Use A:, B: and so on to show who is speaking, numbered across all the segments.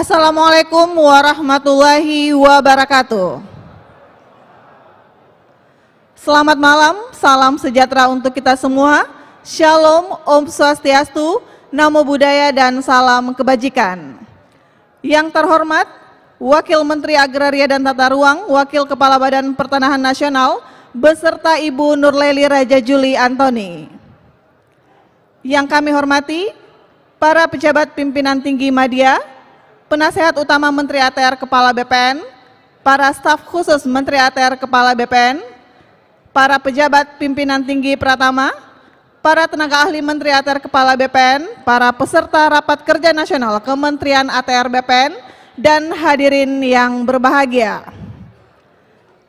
A: Assalamualaikum warahmatullahi wabarakatuh. Selamat malam, salam sejahtera untuk kita semua. Shalom, Om Swastiastu, Namo Buddhaya, dan salam kebajikan. Yang terhormat, Wakil Menteri Agraria dan Tata Ruang, Wakil Kepala Badan Pertanahan Nasional, beserta Ibu Nurleli Raja Juli Antoni. Yang kami hormati, para pejabat pimpinan tinggi Madya, Penasehat Utama Menteri ATR Kepala BPN, para staf khusus Menteri ATR Kepala BPN, para pejabat pimpinan tinggi Pratama, para tenaga ahli Menteri ATR Kepala BPN, para peserta Rapat Kerja Nasional Kementerian ATR BPN, dan hadirin yang berbahagia.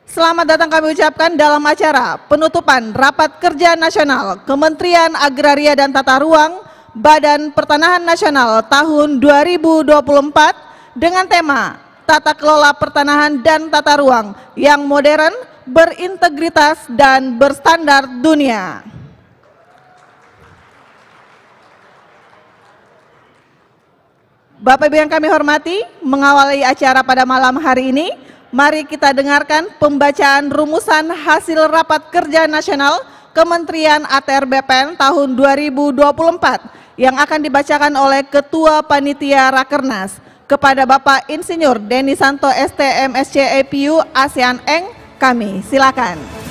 A: Selamat datang kami ucapkan dalam acara penutupan Rapat Kerja Nasional Kementerian Agraria dan Tata Ruang Badan Pertanahan Nasional tahun 2024 dengan tema Tata Kelola Pertanahan dan Tata Ruang yang modern, berintegritas, dan berstandar dunia. Bapak Ibu yang kami hormati, mengawali acara pada malam hari ini, mari kita dengarkan pembacaan rumusan hasil Rapat Kerja Nasional Kementerian ATR BPN tahun 2024 yang akan dibacakan oleh Ketua Panitia Rakernas kepada Bapak Insinyur Denny Santo ST MSc EPU ASEAN Eng. Kami silakan.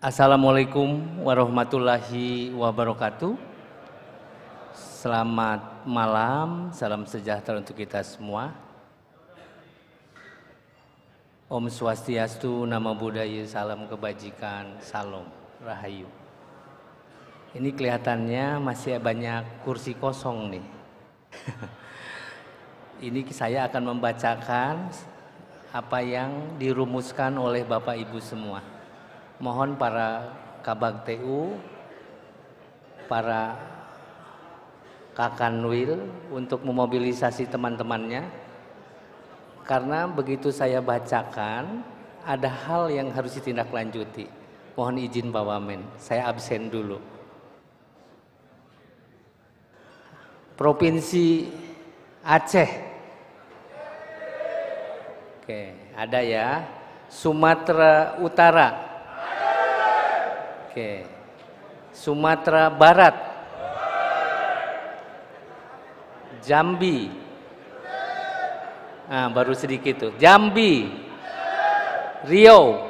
B: Assalamualaikum warahmatullahi wabarakatuh. Selamat malam, salam sejahtera untuk kita semua. Om Swastiastu, Namo Buddhaya, salam kebajikan, salam rahayu. Ini kelihatannya masih banyak kursi kosong nih. Ini saya akan membacakan apa yang dirumuskan oleh Bapak Ibu semua. Mohon para Kabag TU, para Kakanwil untuk memobilisasi teman-temannya, karena begitu saya bacakan ada hal yang harus ditindaklanjuti. Mohon izin Pak Wamen, saya absen dulu. Provinsi Aceh, oke, ada ya. Sumatera Utara, oke. Sumatera Barat, Jambi, nah, baru sedikit tuh. Jambi, Riau,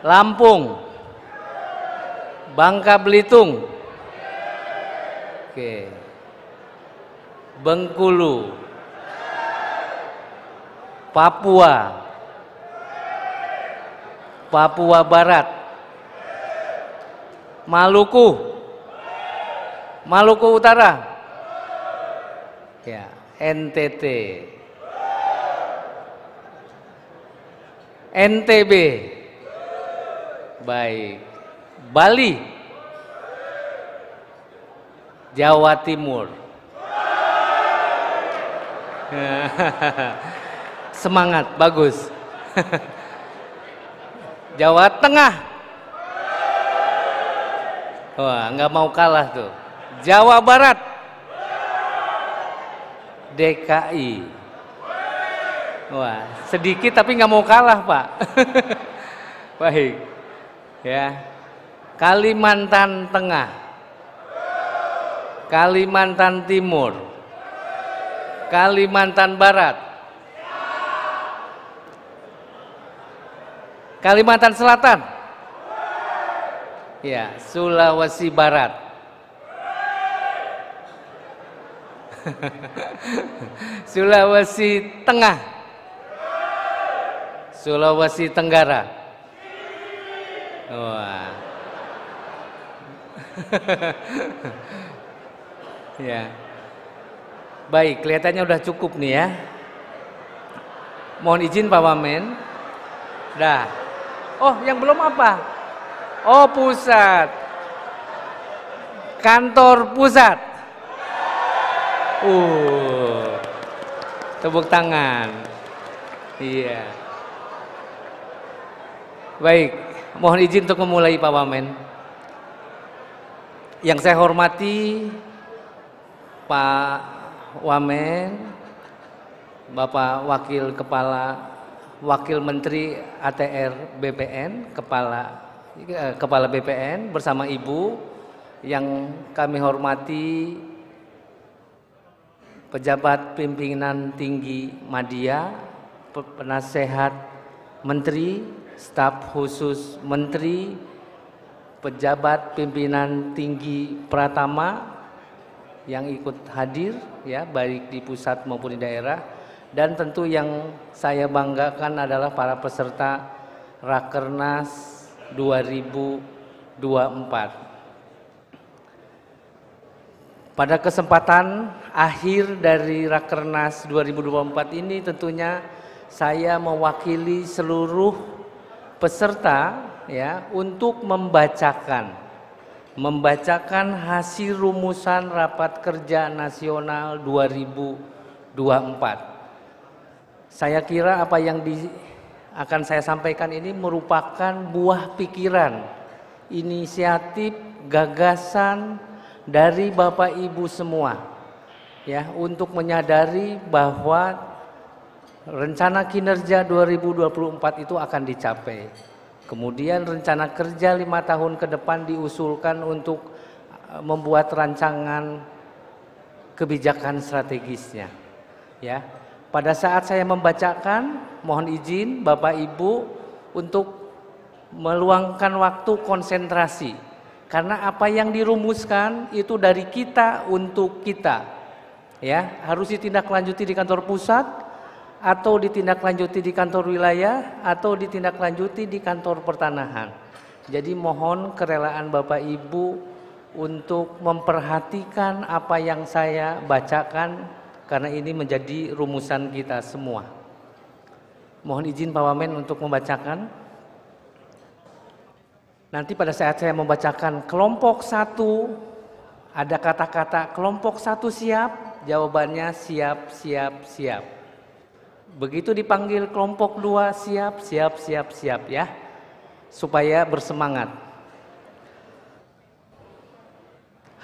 B: Lampung, Bangka Belitung, oke. Bengkulu, Papua, Papua Barat, Maluku, Maluku Utara, ya, NTT, NTB, baik, Bali, Jawa Timur. Semangat, bagus. Jawa Tengah, wah, nggak mau kalah tuh. Jawa Barat, DKI, wah, sedikit tapi nggak mau kalah Pak. Baik, ya. Kalimantan Tengah, Kalimantan Timur, Kalimantan Barat, Kalimantan Selatan, ya, Sulawesi Barat, Sulawesi Tengah, Sulawesi Tenggara, wah, ya, baik, kelihatannya udah cukup nih ya. Mohon izin Pak Wamen, dah. Oh, yang belum apa? Oh, pusat. Kantor pusat. Tepuk tangan. Iya. Baik, mohon izin untuk memulai Pak Wamen. Yang saya hormati Pak Wamen, Bapak Wakil Menteri ATR BPN, Kepala BPN bersama Ibu, yang kami hormati pejabat pimpinan tinggi Madya, penasehat Menteri, staf khusus Menteri, pejabat pimpinan tinggi Pratama yang ikut hadir ya, baik di pusat maupun di daerah, dan tentu yang saya banggakan adalah para peserta Rakernas 2024. Pada kesempatan akhir dari Rakernas 2024 ini tentunya saya mewakili seluruh peserta ya untuk membacakan hasil rumusan Rapat Kerja Nasional 2024. Saya kira apa yang akan saya sampaikan ini merupakan buah pikiran, inisiatif, gagasan dari Bapak Ibu semua ya, untuk menyadari bahwa rencana kinerja 2024 itu akan dicapai. Kemudian rencana kerja 5 tahun ke depan diusulkan untuk membuat rancangan kebijakan strategisnya ya. Pada saat saya membacakan, mohon izin Bapak Ibu untuk meluangkan waktu konsentrasi, karena apa yang dirumuskan itu dari kita untuk kita ya, harus ditindaklanjuti di kantor pusat atau ditindaklanjuti di kantor wilayah atau ditindaklanjuti di kantor pertanahan. Jadi mohon kerelaan Bapak Ibu untuk memperhatikan apa yang saya bacakan, karena ini menjadi rumusan kita semua. Mohon izin Pak Wamen untuk membacakan. Nanti pada saat saya membacakan kelompok 1, ada kata-kata kelompok 1 siap, jawabannya siap, siap, siap. Begitu dipanggil kelompok 2 siap, siap, siap, siap ya, supaya bersemangat.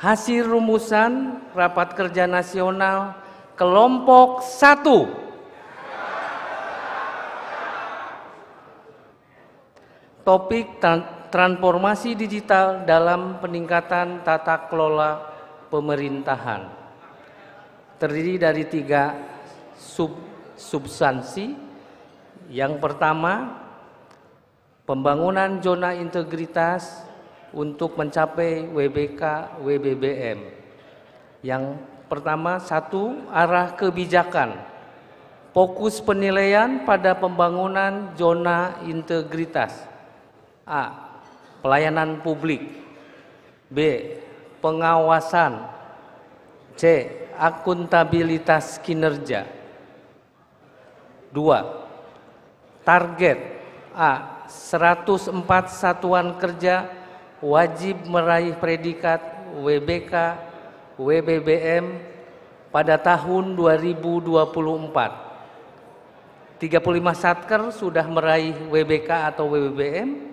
B: Hasil rumusan Rapat Kerja Nasional kelompok 1. Topik transformasi digital dalam peningkatan tata kelola pemerintahan. Terdiri dari 3 substansi. Yang pertama, pembangunan zona integritas untuk mencapai WBK WBBM. Yang pertama, 1, arah kebijakan. Fokus penilaian pada pembangunan zona integritas. A, pelayanan publik. B, pengawasan. C, akuntabilitas kinerja. 2, target. A, 104 satuan kerja wajib meraih predikat WBK WBBM pada tahun 2024. 35 satker sudah meraih WBK atau WBBM,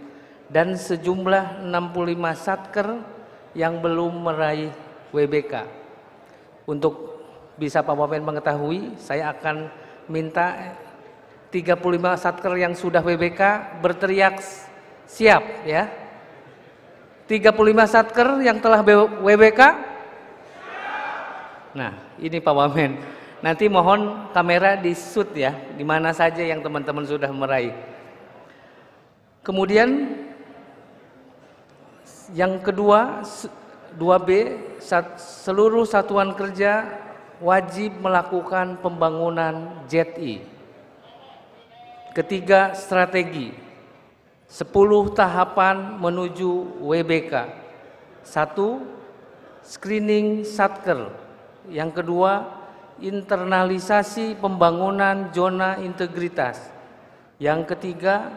B: dan sejumlah 65 satker yang belum meraih WBK. Untuk bisa Pak Wamen mengetahui, saya akan minta 35 satker yang sudah WBK berteriak siap ya. 35 satker yang telah WBK. Nah, ini Pak Wamen. Nanti mohon kamera di shoot ya, di mana saja yang teman-teman sudah meraih. Kemudian yang kedua, 2B, seluruh satuan kerja wajib melakukan pembangunan ZI. Ketiga, strategi 10 tahapan menuju WBK. 1, screening satker. Yang kedua, internalisasi pembangunan zona integritas. Yang ketiga,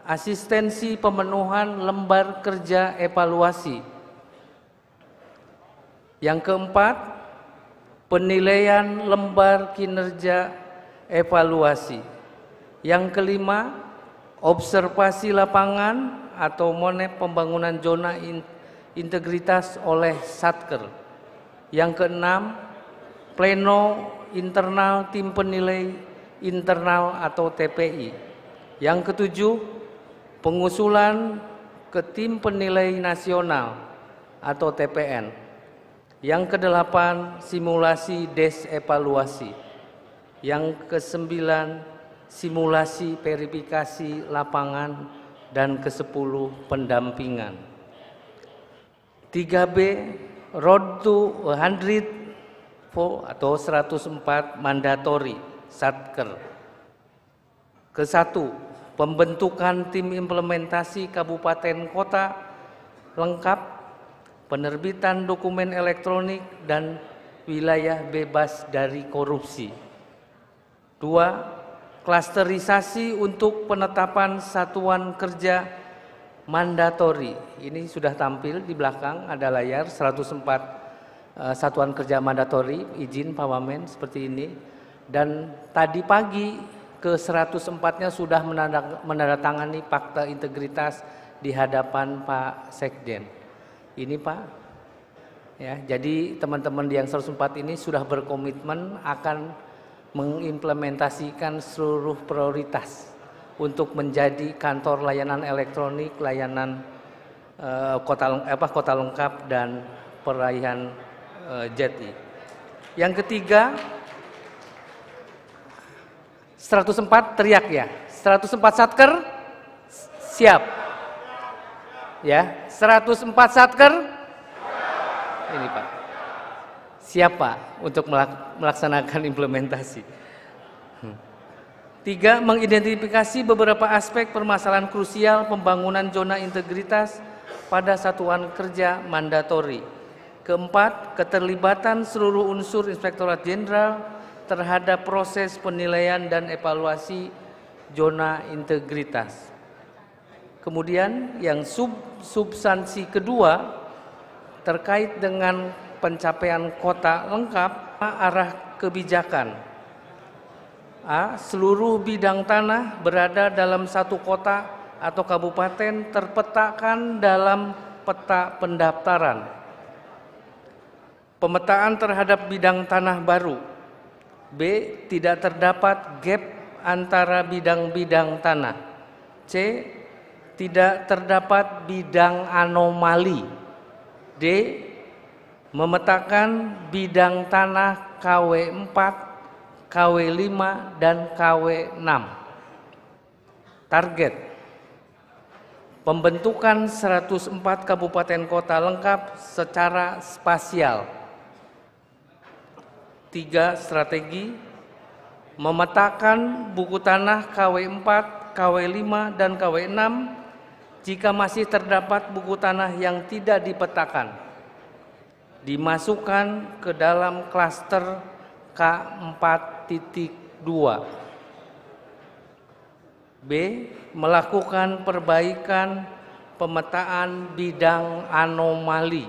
B: asistensi pemenuhan lembar kerja evaluasi. Yang keempat, penilaian lembar kinerja evaluasi. Yang kelima, observasi lapangan atau monep pembangunan zona integritas oleh Satker. Yang keenam, pleno internal tim penilai internal atau TPI. Yang ketujuh, pengusulan ke tim penilai nasional atau TPN. Yang kedelapan, simulasi des evaluasi. Yang kesembilan, simulasi verifikasi lapangan, dan ke-10 pendampingan. 3B, Road to 100 atau 104 mandatory Satker. Ke-1, pembentukan tim implementasi kabupaten kota lengkap, penerbitan dokumen elektronik dan wilayah bebas dari korupsi. 2, klasterisasi untuk penetapan satuan kerja mandatori. Ini sudah tampil di belakang, ada layar 104 satuan kerja mandatori, izin Pak Wamen seperti ini. Dan tadi pagi ke 104-nya sudah menandatangani fakta integritas di hadapan Pak Sekjen. Ini Pak, ya, jadi teman-teman di yang 104 ini sudah berkomitmen akan mengimplementasikan seluruh prioritas untuk menjadi kantor layanan elektronik, layanan kota lengkap dan peraihan jeti. Yang ketiga, 104 teriak ya, 104 Satker siap. Ya, 104 Satker. Ini Pak. Siap Pak untuk melaksanakan implementasi. 3, mengidentifikasi beberapa aspek permasalahan krusial pembangunan zona integritas pada satuan kerja mandatori. Keempat, keterlibatan seluruh unsur Inspektorat Jenderal terhadap proses penilaian dan evaluasi zona integritas. Kemudian yang substansi kedua terkait dengan pencapaian kota lengkap, arah kebijakan. A, seluruh bidang tanah berada dalam satu kota atau kabupaten terpetakan dalam peta pendaftaran. Pemetaan terhadap bidang tanah baru. B, tidak terdapat gap antara bidang-bidang tanah. C, tidak terdapat bidang anomali. D, memetakan bidang tanah KW 4, KW 5, dan KW 6. Target, pembentukan 104 kabupaten kota lengkap secara spasial. 3, strategi, memetakan buku tanah KW 4, KW 5, dan KW 6 jika masih terdapat buku tanah yang tidak dipetakan, dimasukkan ke dalam klaster K4.2. B, melakukan perbaikan pemetaan bidang anomali.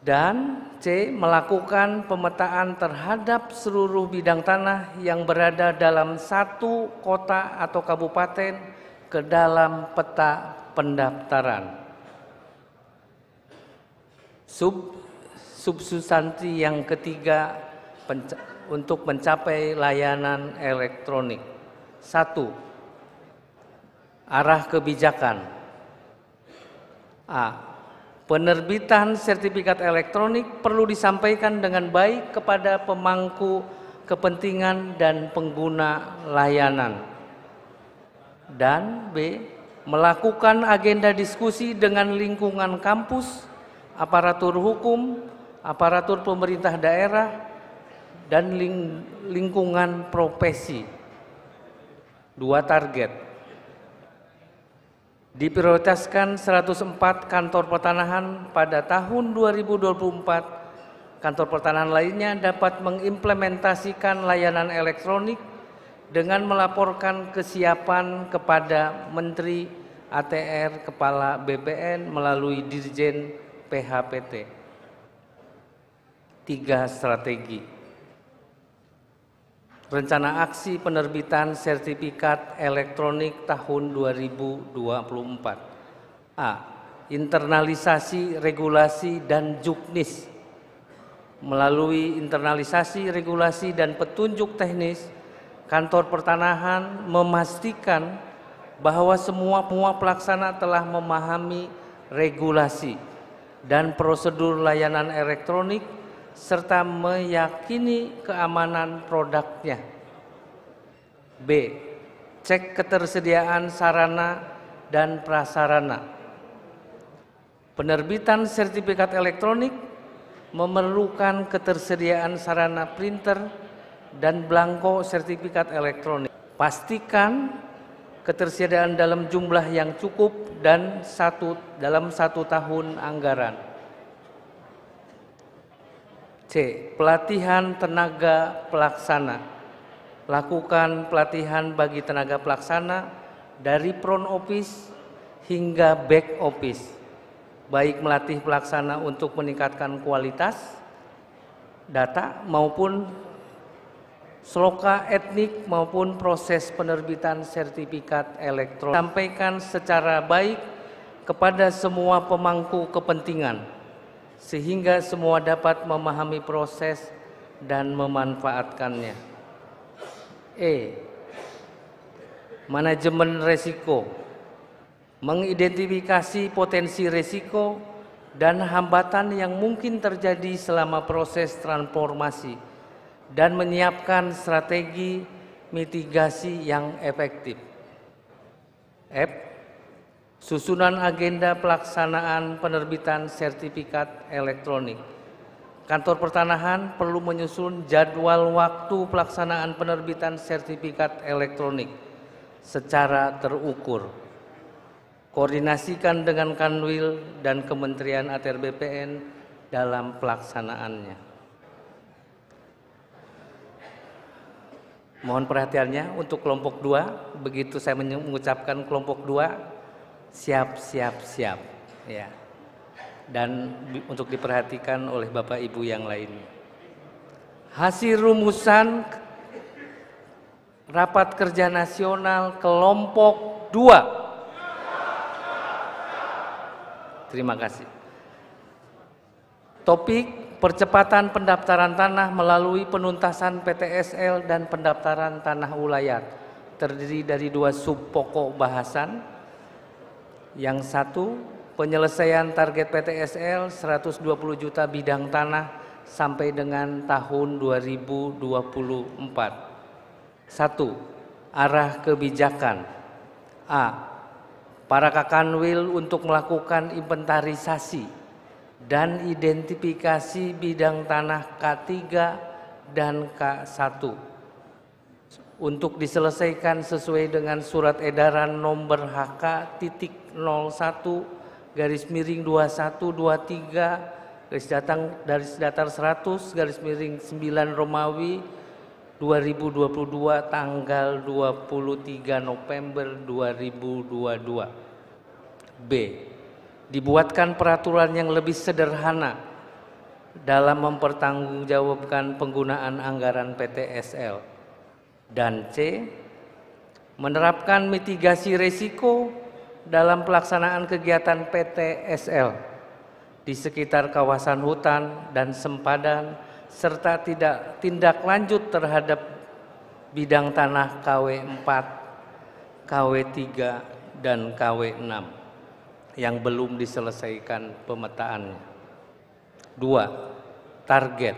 B: Dan C, melakukan pemetaan terhadap seluruh bidang tanah yang berada dalam satu kota atau kabupaten ke dalam peta pendaftaran. Substansi yang ketiga untuk mencapai layanan elektronik. 1, arah kebijakan. A, penerbitan sertifikat elektronik perlu disampaikan dengan baik kepada pemangku kepentingan dan pengguna layanan. Dan B, melakukan agenda diskusi dengan lingkungan kampus, aparatur hukum, aparatur pemerintah daerah, dan lingkungan profesi. 2, target, diprioritaskan 104 kantor pertanahan pada tahun 2024. Kantor pertanahan lainnya dapat mengimplementasikan layanan elektronik dengan melaporkan kesiapan kepada Menteri ATR, Kepala BPN melalui Dirjen PHPT. 3 strategi. Rencana aksi penerbitan sertifikat elektronik tahun 2024. A. Internalisasi regulasi dan juknis. Melalui internalisasi regulasi dan petunjuk teknis, Kantor Pertanahan memastikan bahwa semua pelaksana telah memahami regulasi dan prosedur layanan elektronik serta meyakini keamanan produknya. B. Cek ketersediaan sarana dan prasarana. Penerbitan sertifikat elektronik memerlukan ketersediaan sarana printer dan belangko sertifikat elektronik. Pastikan ketersediaan dalam jumlah yang cukup dan dalam 1 tahun anggaran. C. Pelatihan tenaga pelaksana. Lakukan pelatihan bagi tenaga pelaksana dari front office hingga back office, baik melatih pelaksana untuk meningkatkan kualitas data maupun sloka etnik maupun proses penerbitan sertifikat elektronik. Sampaikan secara baik kepada semua pemangku kepentingan sehingga semua dapat memahami proses dan memanfaatkannya. E. Manajemen resiko. Mengidentifikasi potensi risiko dan hambatan yang mungkin terjadi selama proses transformasi dan menyiapkan strategi mitigasi yang efektif. F. Susunan agenda pelaksanaan penerbitan sertifikat elektronik. Kantor Pertanahan perlu menyusun jadwal waktu pelaksanaan penerbitan sertifikat elektronik secara terukur. Koordinasikan dengan Kanwil dan Kementerian ATR BPN dalam pelaksanaannya. Mohon perhatiannya untuk kelompok 2, begitu saya mengucapkan kelompok 2, siap. Ya. Dan untuk diperhatikan oleh Bapak Ibu yang lainnya. Hasil rumusan Rapat Kerja Nasional kelompok 2. Terima kasih. Topik percepatan pendaftaran tanah melalui penuntasan PTSL dan pendaftaran tanah ulayat. Terdiri dari 2 sub pokok bahasan. Yang 1, penyelesaian target PTSL 120 juta bidang tanah sampai dengan tahun 2024. 1. Arah kebijakan. A. Para Kakanwil untuk melakukan inventarisasi dan identifikasi bidang tanah K3 dan K1 untuk diselesaikan sesuai dengan surat edaran nomor HK.01/2123 garis datar 100 9 Romawi 2022 tanggal 23 November 2022. B. Dibuatkan peraturan yang lebih sederhana dalam mempertanggungjawabkan penggunaan anggaran PTSL. Dan C. Menerapkan mitigasi risiko dalam pelaksanaan kegiatan PTSL di sekitar kawasan hutan dan sempadan serta tindak lanjut terhadap bidang tanah KW4, KW3, dan KW6 yang belum diselesaikan pemetaannya. 2. Target.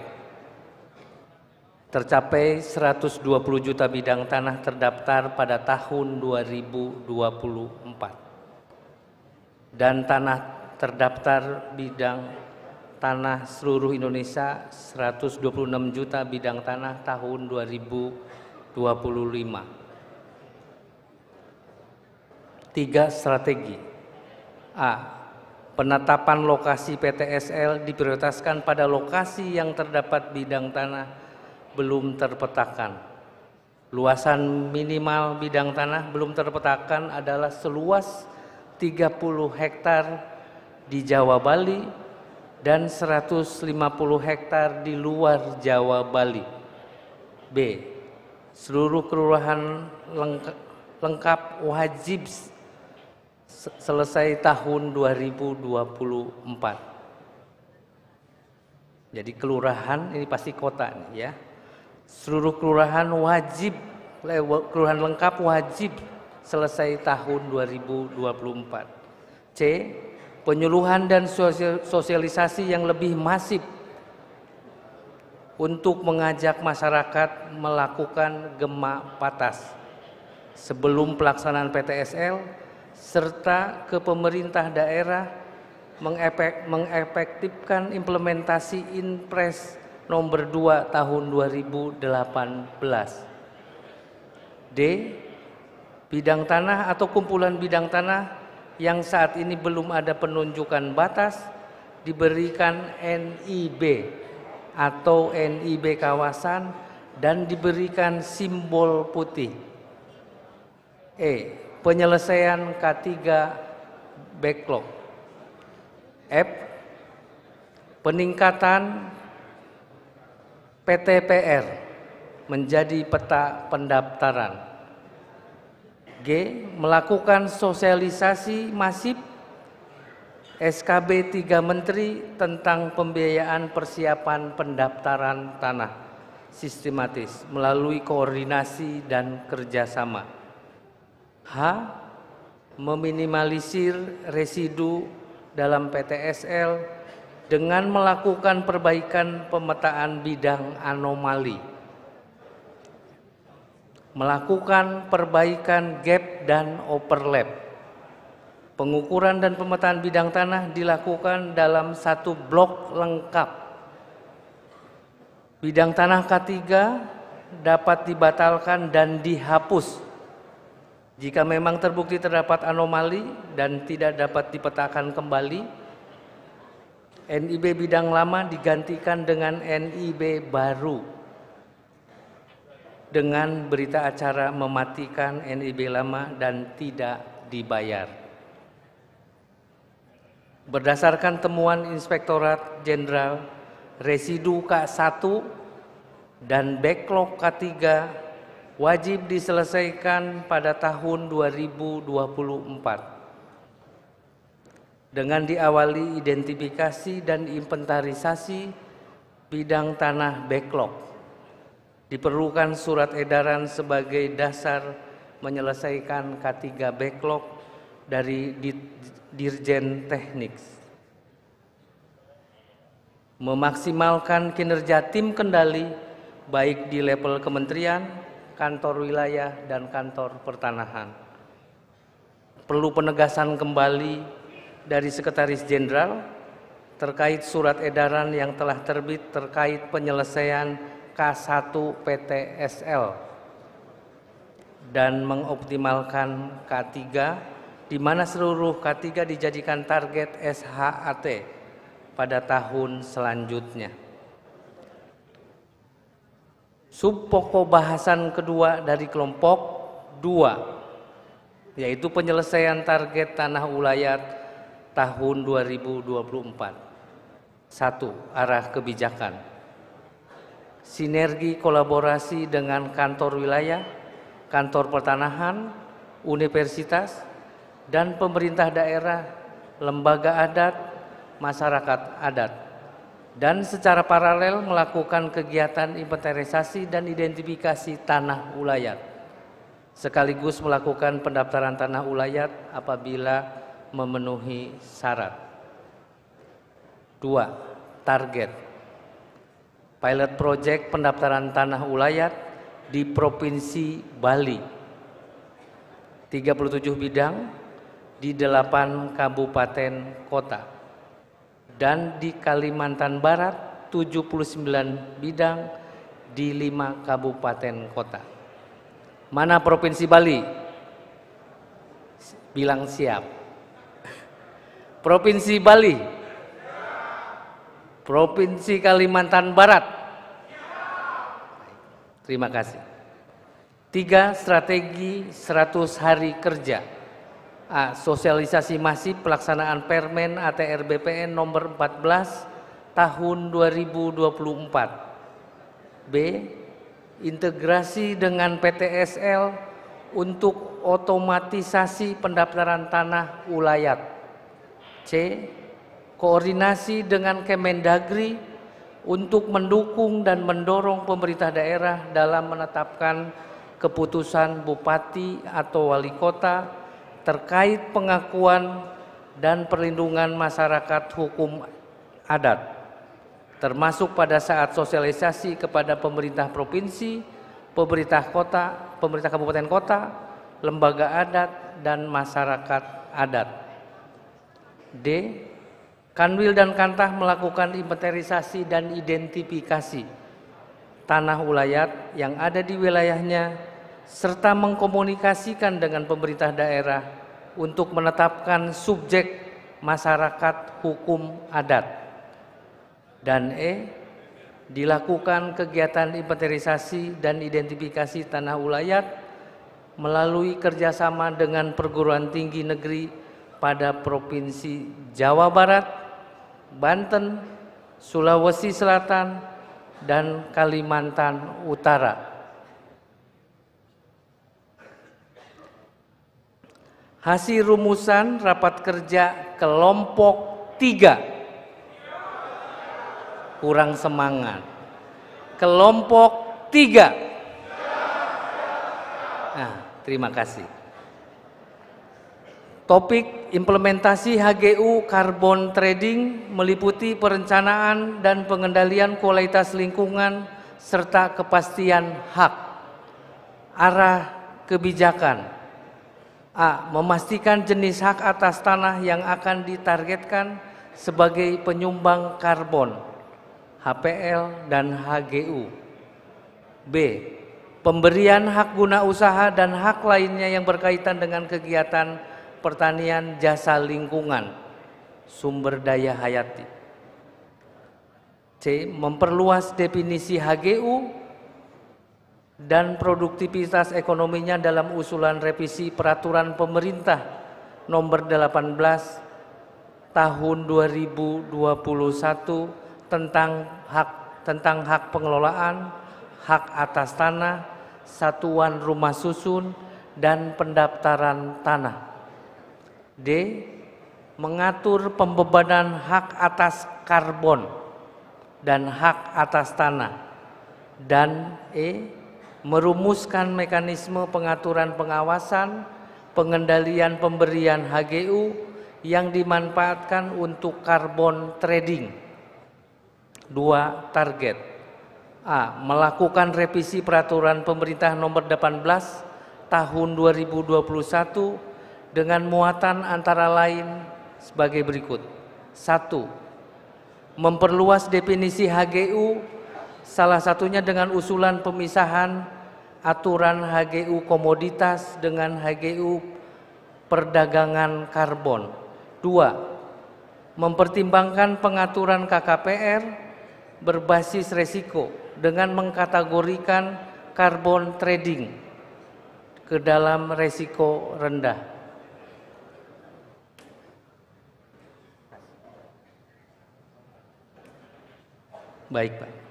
B: Tercapai 120 juta bidang tanah terdaftar pada tahun 2024. Dan tanah terdaftar bidang tanah seluruh Indonesia 126 juta bidang tanah tahun 2025. 3. Strategi. A. Penetapan lokasi PTSL diprioritaskan pada lokasi yang terdapat bidang tanah belum terpetakan. Luasan minimal bidang tanah belum terpetakan adalah seluas 30 hektar di Jawa Bali dan 150 hektar di luar Jawa Bali. B. Seluruh kelurahan lengkap wajib selesai tahun 2024. Jadi kelurahan ini pasti kota nih ya. Seluruh kelurahan wajib, kelurahan lengkap wajib selesai tahun 2024. C. Penyuluhan dan sosialisasi yang lebih masif untuk mengajak masyarakat melakukan gema patas sebelum pelaksanaan PTSL serta ke pemerintah daerah mengefektifkan implementasi Inpres nomor 2 tahun 2018. D. Bidang tanah atau kumpulan bidang tanah yang saat ini belum ada penunjukan batas diberikan NIB atau NIB kawasan dan diberikan simbol putih. E. Penyelesaian K3 backlog. F. Peningkatan PTPR menjadi peta pendaftaran. G. Melakukan sosialisasi masif SKB 3 Menteri tentang pembiayaan persiapan pendaftaran tanah sistematis melalui koordinasi dan kerjasama. H. Meminimalisir residu dalam PTSL dengan melakukan perbaikan pemetaan bidang anomali, melakukan perbaikan gap dan overlap. Pengukuran dan pemetaan bidang tanah dilakukan dalam satu blok lengkap. Bidang tanah K3 dapat dibatalkan dan dihapus jika memang terbukti terdapat anomali dan tidak dapat dipetakan kembali. NIB bidang lama digantikan dengan NIB baru dengan berita acara mematikan NIB lama dan tidak dibayar. Berdasarkan temuan Inspektorat Jenderal, residu K1 dan backlog K3 wajib diselesaikan pada tahun 2024 dengan diawali identifikasi dan inventarisasi bidang tanah backlog. Diperlukan surat edaran sebagai dasar menyelesaikan K3 backlog dari Dirjen Teknik. Memaksimalkan kinerja tim kendali baik di level kementerian, kantor wilayah, dan kantor pertanahan. Perlu penegasan kembali dari Sekretaris Jenderal terkait surat edaran yang telah terbit terkait penyelesaian K1 PTSL dan mengoptimalkan K3 di mana seluruh K3 dijadikan target SHAT pada tahun selanjutnya. Subpokok bahasan kedua dari kelompok 2 yaitu penyelesaian target tanah ulayat tahun 2024. 1. Arah kebijakan. Sinergi kolaborasi dengan kantor wilayah, kantor pertanahan, universitas, dan pemerintah daerah, lembaga adat, masyarakat adat, dan secara paralel melakukan kegiatan inventarisasi dan identifikasi tanah ulayat, sekaligus melakukan pendaftaran tanah ulayat apabila memenuhi syarat. 2. Target. Pilot project pendaftaran tanah ulayat di Provinsi Bali. 37 bidang di 8 kabupaten kota. Dan di Kalimantan Barat 79 bidang di 5 kabupaten kota. Mana Provinsi Bali? Bilang siap. Provinsi Bali. Provinsi Kalimantan Barat. Terima kasih. 3. Strategi 100 hari kerja. A. Sosialisasi masif pelaksanaan Permen ATR BPN nomor 14 tahun 2024. B. Integrasi dengan PTSL untuk otomatisasi pendaftaran tanah ulayat. C. Koordinasi dengan Kemendagri untuk mendukung dan mendorong pemerintah daerah dalam menetapkan keputusan bupati atau wali kota terkait pengakuan dan perlindungan masyarakat hukum adat, termasuk pada saat sosialisasi kepada pemerintah provinsi, pemerintah kota, pemerintah kabupaten kota, lembaga adat, dan masyarakat adat. D. Kanwil dan Kantah melakukan inventarisasi dan identifikasi tanah ulayat yang ada di wilayahnya serta mengkomunikasikan dengan pemerintah daerah untuk menetapkan subjek masyarakat hukum adat. Dan E. Dilakukan kegiatan inventarisasi dan identifikasi tanah ulayat melalui kerjasama dengan perguruan tinggi negeri pada Provinsi Jawa Barat, Banten, Sulawesi Selatan, dan Kalimantan Utara. Hasil rumusan rapat kerja kelompok 3. Kurang semangat. Kelompok 3. Nah, terima kasih. Topik implementasi HGU Carbon Trading meliputi perencanaan dan pengendalian kualitas lingkungan serta kepastian hak. Arah kebijakan. A. Memastikan jenis hak atas tanah yang akan ditargetkan sebagai penyumbang karbon, HPL dan HGU. B. Pemberian hak guna usaha dan hak lainnya yang berkaitan dengan kegiatan pertanian jasa lingkungan, sumber daya hayati. C. Memperluas definisi HGU dan produktivitas ekonominya dalam usulan revisi peraturan pemerintah nomor 18 tahun 2021 tentang hak pengelolaan, hak atas tanah, satuan rumah susun, dan pendaftaran tanah. D. Mengatur pembebanan hak atas karbon dan hak atas tanah. Dan E. Merumuskan mekanisme pengaturan pengawasan, pengendalian pemberian HGU yang dimanfaatkan untuk carbon trading. 2. Target. A. Melakukan revisi peraturan pemerintah nomor 18 tahun 2021 dengan muatan antara lain sebagai berikut. 1. Memperluas definisi HGU, salah satunya dengan usulan pemisahan aturan HGU komoditas dengan HGU perdagangan karbon. 2. Mempertimbangkan pengaturan KKPR berbasis resiko dengan mengkategorikan carbon trading ke dalam resiko rendah. Baik, Pak.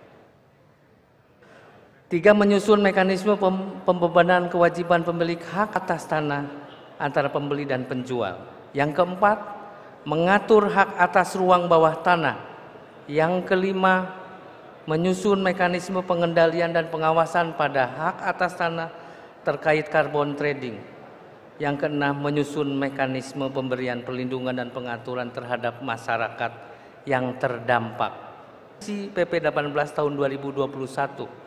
B: 3. Menyusun mekanisme pembebanan kewajiban pemilik hak atas tanah antara pembeli dan penjual. Yang keempat, mengatur hak atas ruang bawah tanah. Yang kelima, menyusun mekanisme pengendalian dan pengawasan pada hak atas tanah terkait carbon trading. Yang keenam, menyusun mekanisme pemberian perlindungan dan pengaturan terhadap masyarakat yang terdampak. PP 18 tahun 2021.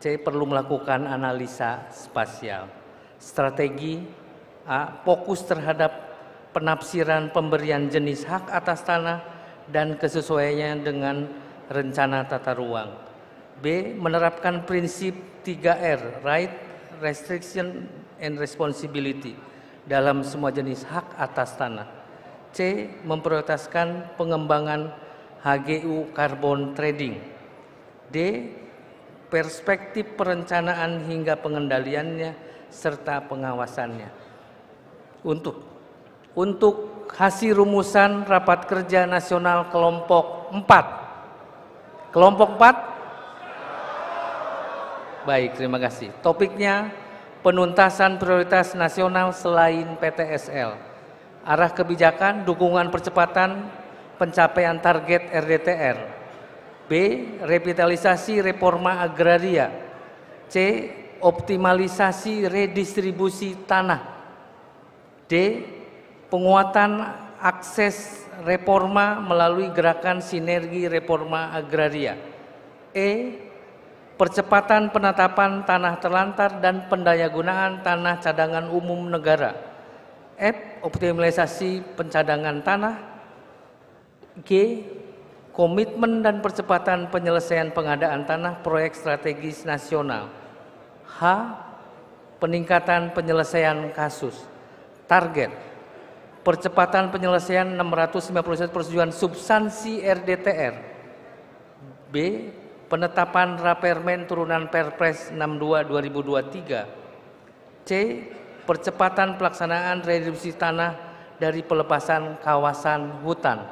B: C. Perlu melakukan analisa spasial. Strategi. A. Fokus terhadap penafsiran pemberian jenis hak atas tanah dan kesesuaiannya dengan rencana tata ruang. B. Menerapkan prinsip 3R, right, restriction, and responsibility dalam semua jenis hak atas tanah. C. Memprioritaskan pengembangan HGU carbon trading. D. perspektif perencanaan hingga pengendaliannya, serta pengawasannya. Untuk hasil rumusan Rapat Kerja Nasional Kelompok 4. Kelompok 4? Baik, terima kasih. Topiknya penuntasan prioritas nasional selain PTSL. Arah kebijakan, dukungan percepatan pencapaian target RDTR. B. Revitalisasi reforma agraria. C. Optimalisasi redistribusi tanah. D. Penguatan akses reforma melalui gerakan sinergi reforma agraria. E. Percepatan penetapan tanah terlantar dan pendayagunaan tanah cadangan umum negara. F. Optimalisasi pencadangan tanah. G. Komitmen dan percepatan penyelesaian pengadaan tanah proyek strategis nasional. H. Peningkatan penyelesaian kasus. Target: percepatan penyelesaian 691 persetujuan substansi RDTR. B. Penetapan Rapermen turunan Perpres 62/2023. C. Percepatan pelaksanaan redistribusi tanah dari pelepasan kawasan hutan.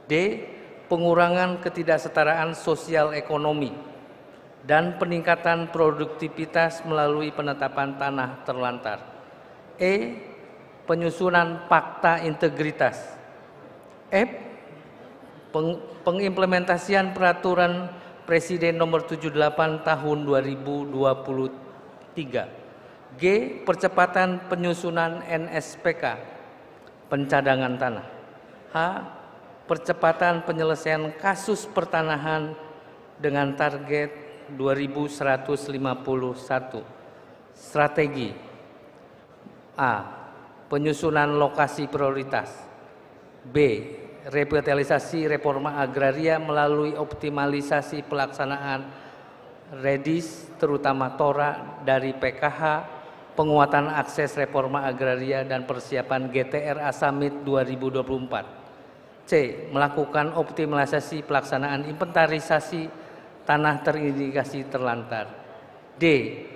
B: D. Pengurangan ketidaksetaraan sosial ekonomi dan peningkatan produktivitas melalui penetapan tanah terlantar. E. Penyusunan fakta integritas. F. Pengimplementasian peraturan Presiden nomor 78 tahun 2023. G. Percepatan penyusunan NSPK pencadangan tanah. H. Percepatan penyelesaian kasus pertanahan dengan target 2151. Strategi: A. Penyusunan lokasi prioritas. B. Revitalisasi reforma agraria melalui optimalisasi pelaksanaan redis terutama TORA dari PKH, penguatan akses reforma agraria dan persiapan GTRA Summit 2024. C. Melakukan optimalisasi pelaksanaan inventarisasi tanah terindikasi terlantar. D.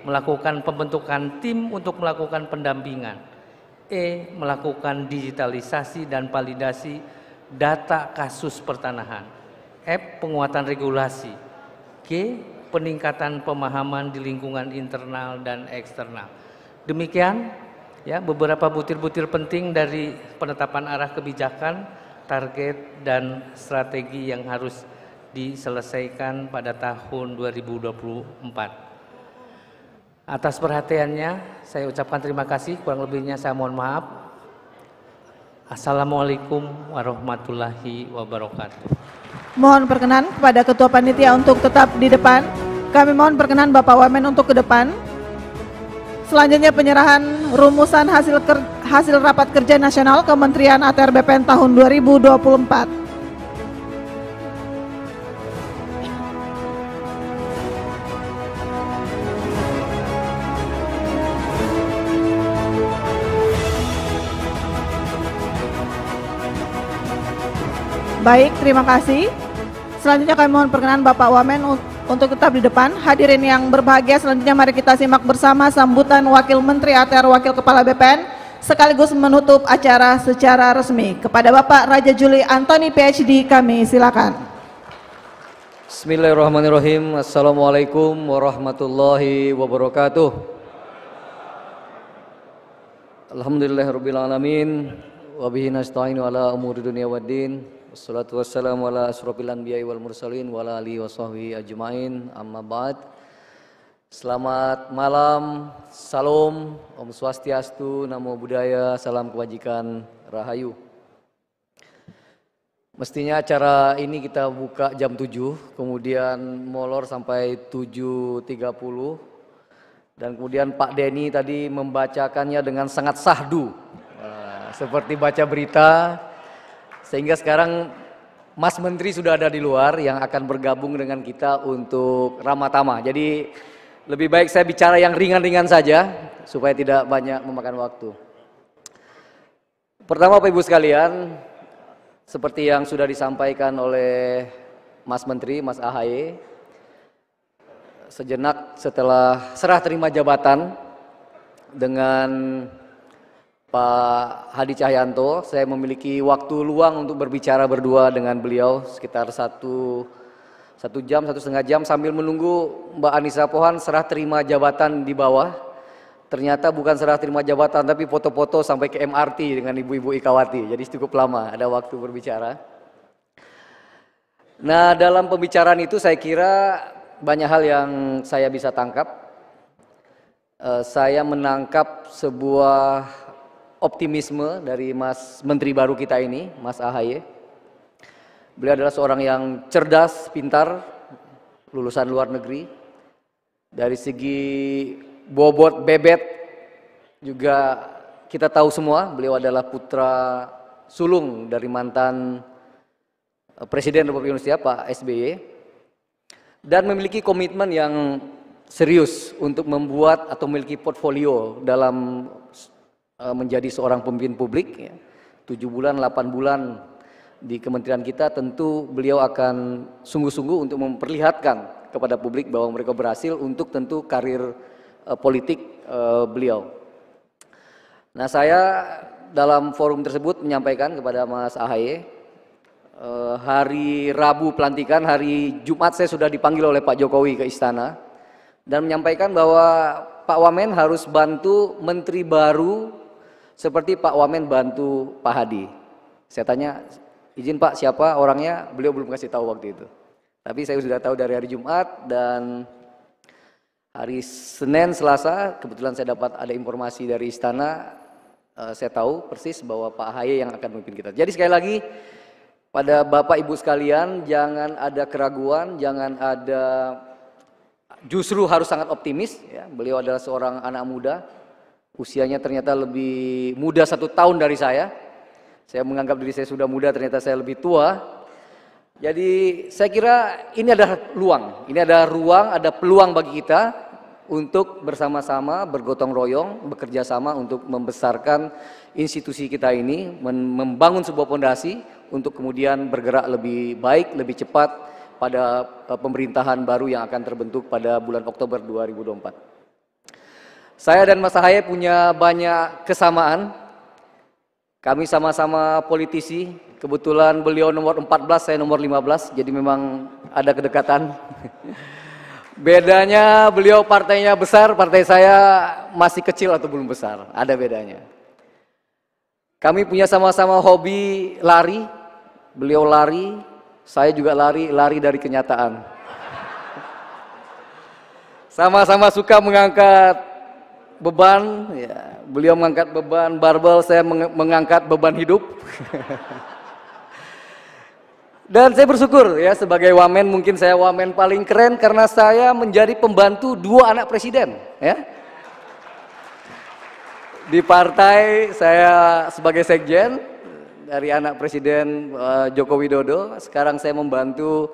B: Melakukan pembentukan tim untuk melakukan pendampingan. E. Melakukan digitalisasi dan validasi data kasus pertanahan. F. Penguatan regulasi. G. Peningkatan pemahaman di lingkungan internal dan eksternal. Demikian ya beberapa butir-butir penting dari penetapan arah kebijakan, target dan strategi yang harus diselesaikan pada tahun 2024. Atas perhatiannya saya ucapkan terima kasih, kurang lebihnya saya mohon maaf. Assalamualaikum warahmatullahi wabarakatuh.
A: Mohon perkenan kepada Ketua Panitia untuk tetap di depan. Kami mohon perkenan Bapak Wamen untuk ke depan. Selanjutnya penyerahan rumusan hasil Rapat Kerja Nasional Kementerian ATR BPN tahun 2024. Baik, terima kasih. Selanjutnya kami mohon perkenan Bapak Wamen untuk tetap di depan. Hadirin yang berbahagia, selanjutnya mari kita simak bersama sambutan Wakil Menteri ATR Wakil Kepala BPN sekaligus menutup acara secara resmi. Kepada Bapak Raja Juli Antoni PhD kami silakan.
C: Bismillahirrahmanirrahim. Assalamualaikum warahmatullahi wabarakatuh. Alhamdulillahirabbil alamin wa bihi nasta'inu ala umuri dunya waddin. Wassalatu wassalamu ala asrofil anbiya'i wal mursalin wa ala alihi wa sahbihi ajma'in, amma ba'd. Selamat malam, salam, Om Swastiastu, Namo Buddhaya, salam kebajikan, Rahayu. Mestinya acara ini kita buka jam 7, kemudian molor sampai 7.30. Dan kemudian Pak Denny tadi membacakannya dengan sangat sahdu, seperti baca berita. Sehingga sekarang Mas Menteri sudah ada di luar yang akan bergabung dengan kita untuk Ramatama. Jadi lebih baik saya bicara yang ringan-ringan saja supaya tidak banyak memakan waktu. Pertama Bapak Ibu sekalian, seperti yang sudah disampaikan oleh Mas Menteri, Mas AHY, sejenak setelah serah terima jabatan dengan Pak Hadi Cahyanto, saya memiliki waktu luang untuk berbicara berdua dengan beliau sekitar satu jam, 1,5 jam sambil menunggu Mbak Anissa Pohan serah terima jabatan di bawah. Ternyata bukan serah terima jabatan tapi foto-foto sampai ke MRT dengan Ibu-Ibu Ikawati, jadi cukup lama ada waktu berbicara. Nah, dalam pembicaraan itu saya kira banyak hal yang saya bisa tangkap. Saya menangkap sebuah optimisme dari Mas Menteri baru kita ini, Mas AHY. Beliau adalah seorang yang cerdas, pintar, lulusan luar negeri. Dari segi bobot bebet juga kita tahu semua, beliau adalah putra sulung dari mantan Presiden Republik Indonesia Pak SBY. Dan memiliki komitmen yang serius untuk membuat atau memiliki portfolio dalam menjadi seorang pemimpin publik, ya. 7 bulan, 8 bulan di kementerian kita, tentu beliau akan sungguh-sungguh untuk memperlihatkan kepada publik bahwa mereka berhasil untuk tentu karir politik beliau. Nah, saya dalam forum tersebut menyampaikan kepada Mas AHY, hari Rabu pelantikan, hari Jumat saya sudah dipanggil oleh Pak Jokowi ke istana dan menyampaikan bahwa Pak Wamen harus bantu menteri baru seperti Pak Wamen bantu Pak Hadi. Saya tanya, izin Pak, siapa orangnya? Beliau belum kasih tahu waktu itu. Tapi saya sudah tahu dari hari Jumat, dan hari Senin, Selasa kebetulan saya dapat ada informasi dari istana. Saya tahu persis bahwa Pak AHY yang akan memimpin kita. Jadi sekali lagi, pada Bapak Ibu sekalian, jangan ada keraguan, jangan ada, justru harus sangat optimis. Ya. Beliau adalah seorang anak muda, usianya ternyata lebih muda 1 tahun dari saya. Saya menganggap diri saya sudah muda, ternyata saya lebih tua. Jadi saya kira ini adalah ruang, ada peluang bagi kita untuk bersama-sama bergotong royong, bekerja sama untuk membesarkan institusi kita ini, membangun sebuah fondasi untuk kemudian bergerak lebih baik, lebih cepat pada pemerintahan baru yang akan terbentuk pada bulan Oktober 2024. Saya dan Mas AHY punya banyak kesamaan. Kami sama-sama politisi, kebetulan beliau nomor 14, saya nomor 15, jadi memang ada kedekatan. Bedanya beliau partainya besar, partai saya masih kecil atau belum besar, ada bedanya. Kami punya sama-sama hobi lari, beliau lari, saya juga lari dari kenyataan. Sama-sama suka mengangkat beban, ya, beliau mengangkat beban barbel, saya mengangkat beban hidup. Dan saya bersyukur ya, sebagai wamen, mungkin saya wamen paling keren karena saya menjadi pembantu 2 anak presiden, ya. Di partai saya sebagai sekjen dari anak Presiden Joko Widodo, sekarang saya membantu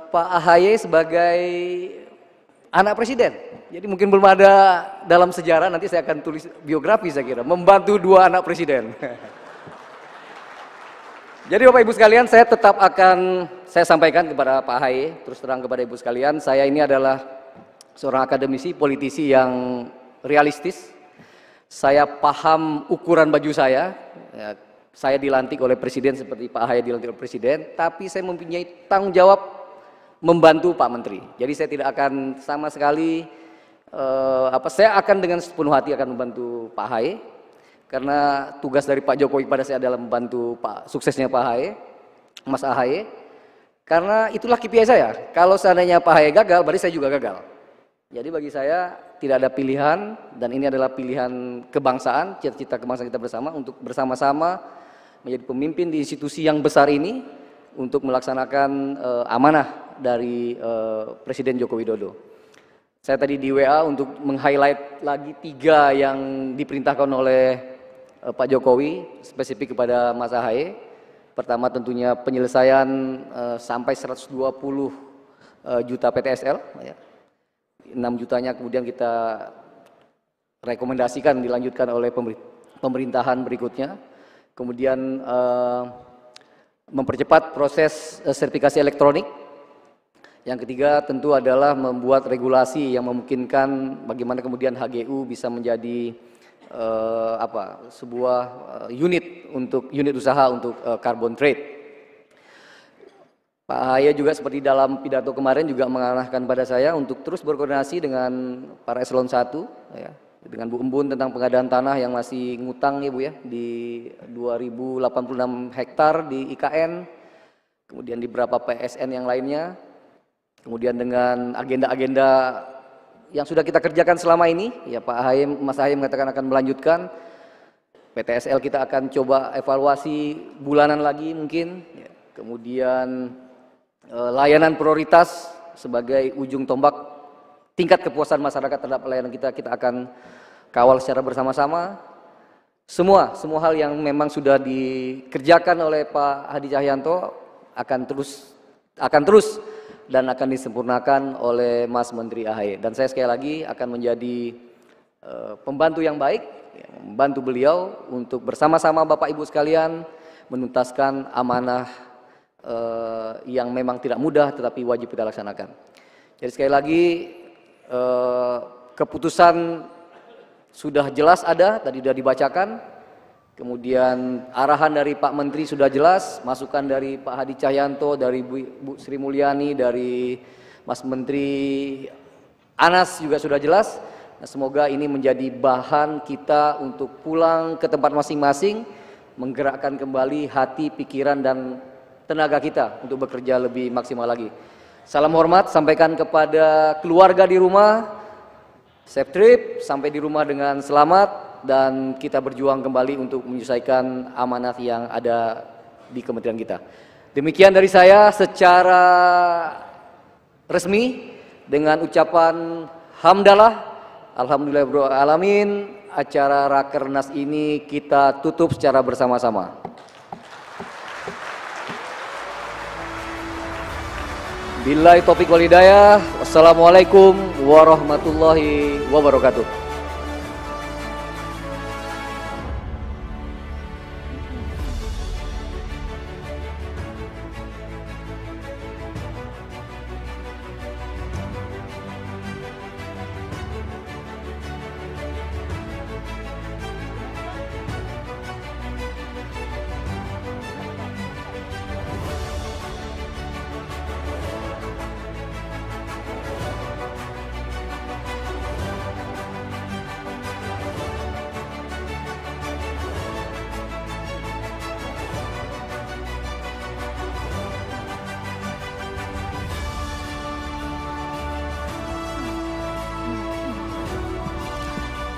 C: Pak AHY sebagai anak presiden. Jadi mungkin belum ada dalam sejarah, nanti saya akan tulis biografi saya kira, membantu 2 anak presiden. Jadi Bapak Ibu sekalian, saya tetap akan saya sampaikan kepada Pak AHY, terus terang kepada Ibu sekalian, saya ini adalah seorang akademisi, politisi yang realistis. Saya paham ukuran baju saya. Ya, saya dilantik oleh presiden seperti Pak AHY dilantik oleh presiden, tapi saya mempunyai tanggung jawab membantu Pak Menteri. Jadi saya tidak akan sama sekali saya akan dengan sepenuh hati akan membantu Pak AHY. Karena tugas dari Pak Jokowi pada saya adalah membantu suksesnya Pak AHY, Mas AHY. Karena itulah KPI saya. Kalau seandainya Pak AHY gagal, berarti saya juga gagal. Jadi bagi saya tidak ada pilihan, dan ini adalah pilihan kebangsaan, cita-cita kebangsaan kita bersama untuk bersama-sama menjadi pemimpin di institusi yang besar ini untuk melaksanakan amanah dari Presiden Joko Widodo. Saya tadi di WA untuk meng-highlight lagi 3 yang diperintahkan oleh Pak Jokowi spesifik kepada Mas AHY. Pertama tentunya penyelesaian sampai 120 juta PTSL, ya. 6 jutanya kemudian kita rekomendasikan dilanjutkan oleh pemerintahan berikutnya. Kemudian mempercepat proses sertifikasi elektronik Yang ketiga tentu adalah membuat regulasi yang memungkinkan bagaimana kemudian HGU bisa menjadi sebuah unit usaha untuk carbon trade. Pak Ahaye juga seperti dalam pidato kemarin juga mengarahkan pada saya untuk terus berkoordinasi dengan para eselon 1 ya, dengan Bu Embun tentang pengadaan tanah yang masih ngutang ya Bu ya, di 2086 hektar di IKN, kemudian di beberapa PSN yang lainnya, kemudian dengan agenda-agenda yang sudah kita kerjakan selama ini, ya Pak Ahaye, Mas Ahaye mengatakan akan melanjutkan. PTSL kita akan coba evaluasi bulanan lagi mungkin, ya. Kemudian layanan prioritas sebagai ujung tombak tingkat kepuasan masyarakat terhadap pelayanan kita akan kawal secara bersama-sama. Semua hal yang memang sudah dikerjakan oleh Pak Hadi Cahyanto akan terus dan akan disempurnakan oleh Mas Menteri Ahaye. Dan saya sekali lagi akan menjadi pembantu yang baik, membantu beliau untuk bersama-sama Bapak Ibu sekalian menuntaskan amanah yang memang tidak mudah tetapi wajib kita laksanakan. Jadi sekali lagi keputusan sudah jelas ada, tadi sudah dibacakan. Kemudian arahan dari Pak Menteri sudah jelas, masukan dari Pak Hadi Cahyanto, dari Bu Sri Mulyani, dari Mas Menteri Anas juga sudah jelas. Nah, semoga ini menjadi bahan kita untuk pulang ke tempat masing-masing, menggerakkan kembali hati, pikiran, dan tenaga kita untuk bekerja lebih maksimal lagi. Salam hormat sampaikan kepada keluarga di rumah, safe trip, sampai di rumah dengan selamat, dan kita berjuang kembali untuk menyelesaikan amanah yang ada di kementerian kita. Demikian dari saya secara resmi dengan ucapan hamdalah, alhamdulillahirabbil alamin. Acara Rakernas ini kita tutup secara bersama-sama. Billahi taufiq wal hidayah. Wassalamualaikum warahmatullahi wabarakatuh.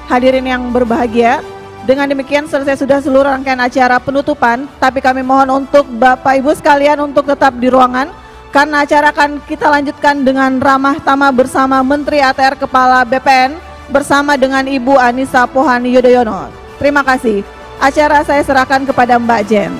A: Hadirin yang berbahagia, dengan demikian selesai sudah seluruh rangkaian acara penutupan, tapi kami mohon untuk Bapak Ibu sekalian untuk tetap di ruangan, karena acara akan kita lanjutkan dengan ramah tamah bersama Menteri ATR Kepala BPN bersama dengan Ibu Anissa Pohan Yudhoyono. Terima kasih. Acara saya serahkan kepada Mbak Jen.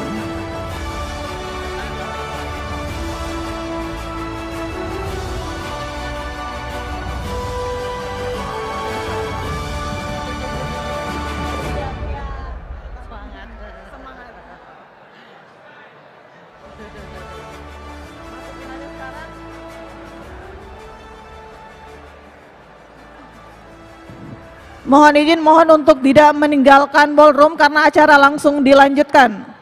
A: Mohon izin, mohon untuk tidak meninggalkan ballroom karena acara langsung dilanjutkan.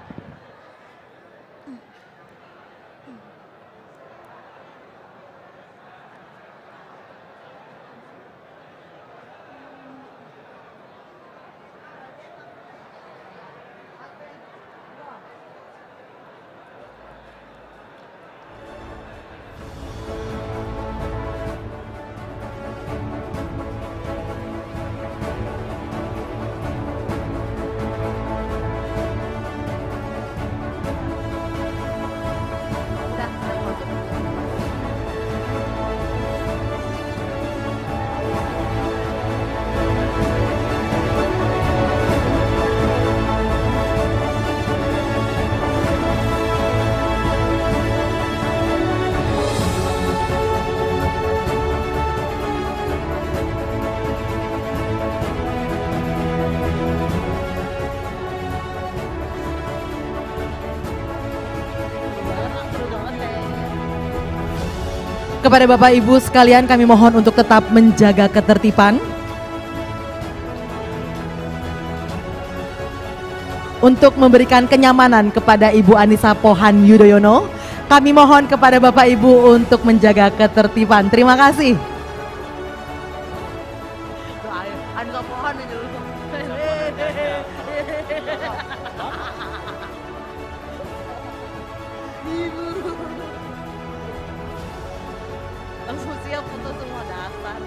D: Kepada Bapak Ibu sekalian kami mohon untuk tetap menjaga ketertiban. Untuk memberikan kenyamanan kepada Ibu Anissa Pohan Yudhoyono, kami mohon kepada Bapak Ibu untuk menjaga ketertiban. Terima kasih. Anissa Pohan langsung siap foto semua dasar.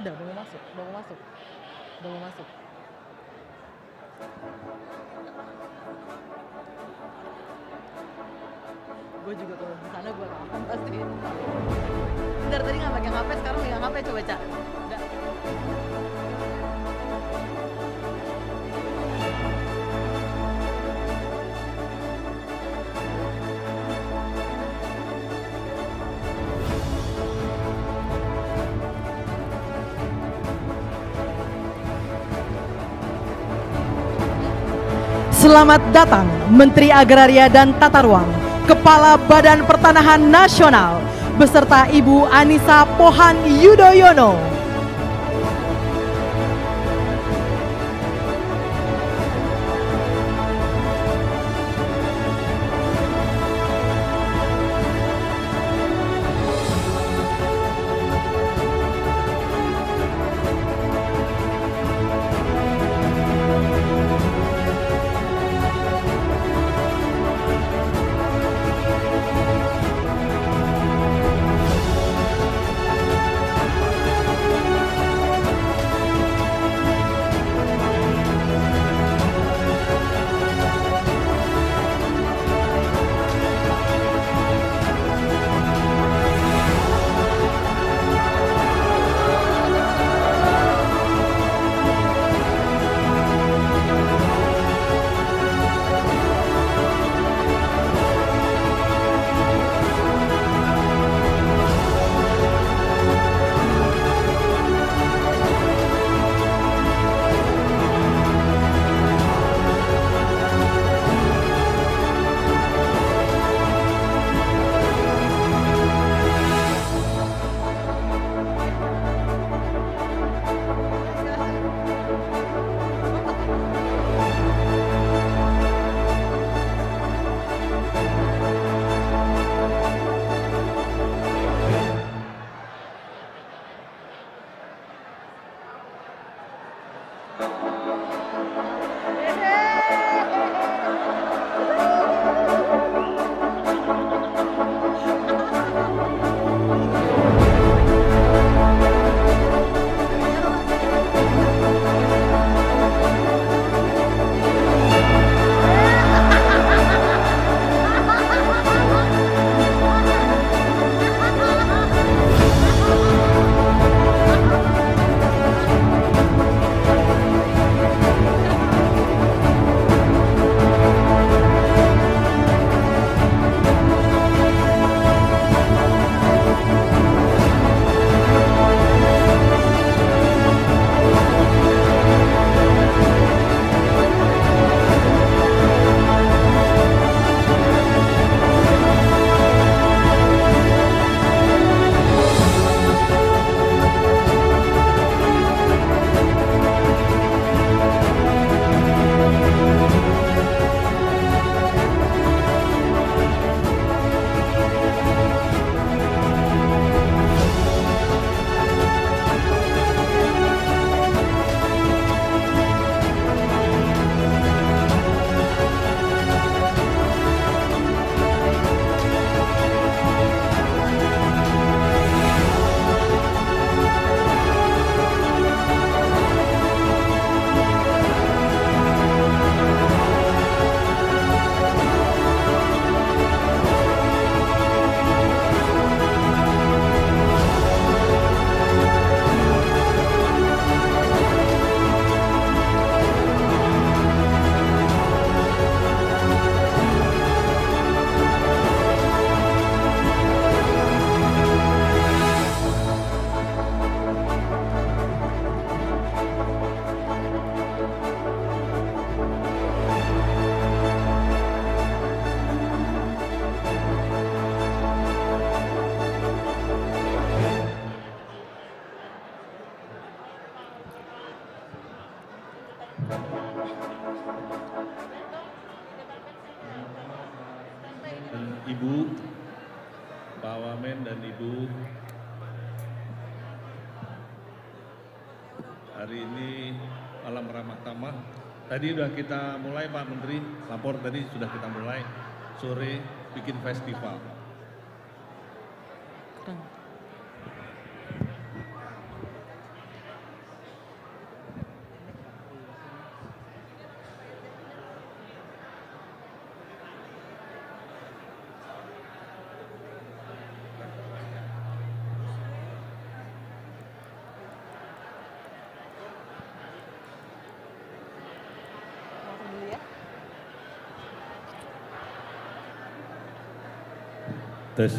D: Udah mau masuk, udah mau masuk, udah mau masuk. Gue juga kalau di sana gue kapan pasti. Bentar tadi nggak pakai HP, sekarang megang HP coba Cak. Udah. Selamat datang Menteri Agraria dan Tata Ruang, Kepala Badan Pertanahan Nasional, beserta Ibu Anissa Pohan Yudhoyono.
E: dan Ibu, Pak Wamen dan Ibu. Hari ini malam ramah tamah. Tadi sudah kita mulai Pak Menteri, lapor tadi sudah kita mulai sore bikin festival. Tes.